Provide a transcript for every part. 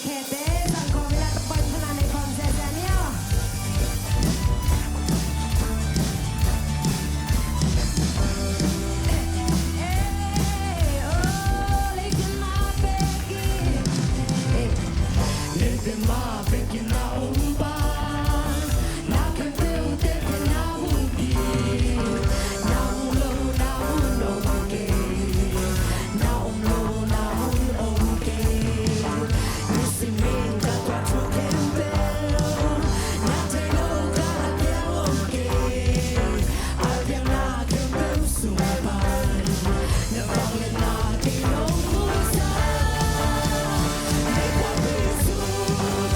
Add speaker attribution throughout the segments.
Speaker 1: Kete, sangko bila tepan senane konsesan yo. Oh, lekin mapeki. Lekin mapeki na umpan. Na kenteu teke na umpi. Na umlo na umlo make. Na umlo na umlo make. Nisimin ka tua tu kempelo. Na telo ka te oke. Abiang na kempeu sumpan. Na bangin na tinong musa. Hey, kwa bisupani.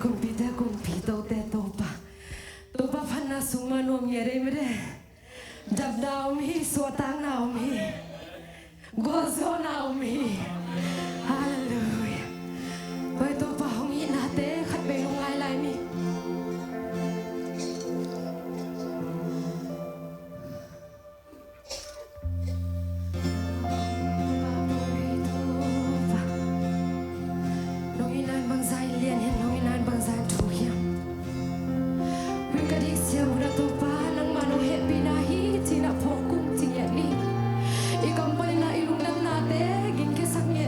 Speaker 1: kumpite kumpito te topa topa phana suma nom yere mere dab naomi swatang naomi gozo naomi hallelujah oi topa hong ina te khat be lungai lai mi Hãy subscribe cho kênh Ghiền Mì Gõ để không bỏ lỡ những video hấp dẫn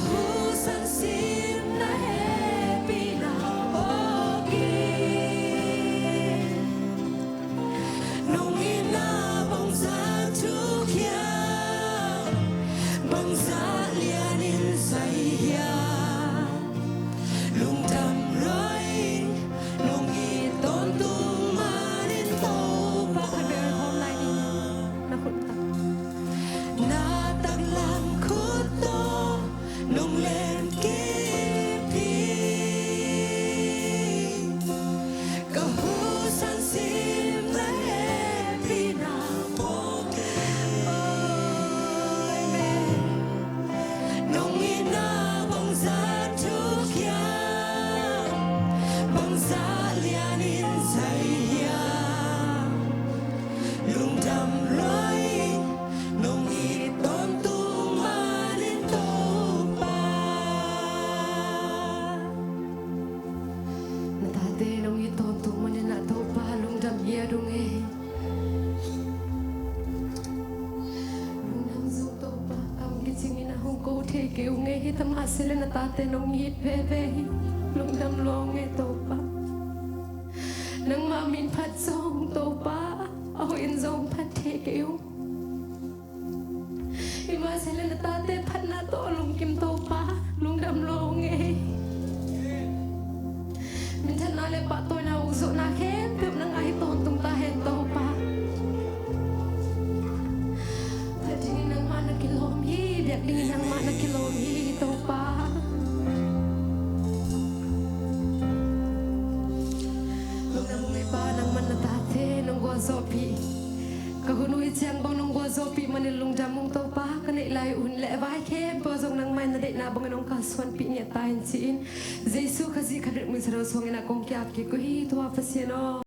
Speaker 1: husan sim na happy na okay nung inabang sa tukyan bang sa lianin sa iya lung đam rơi nung iton tung manin to ba haber hôm nay đi na khunta na tag lam khut to nung len kipi kahusan sim na happy na nung inabang sa tukyan bang sa lianin sa iya lung đam rơi nung iton tung manin to pa natate nung iton tung manin na to pa lung đam ia dung e lung đam dung to pa kam gitsing ina hung ko the ke ung e hitam hasile natate nung hit pe pe lung đam long e to pa nang mamin phat song to pa ao in zong phat the ke ung ima sile natate phat na to lung kim to pa lung đam long e min than na le pa to na u zo na khem pep nang ai ton tung ta hen to pa Ding nang ma na kilom hi biak ding nang ma na kilom hi to pa lung nang ngai pa nang man na ta the nang go zo pi ka hunui chiang bang nang go zo pi man lung jam mong to pa ka nei lai un le vai khe bo zong nang mai na de na bang nong ka swan pi nya ta hin chin jesu khazi khadr mu saro song na kong kya ki ko hi to pa si no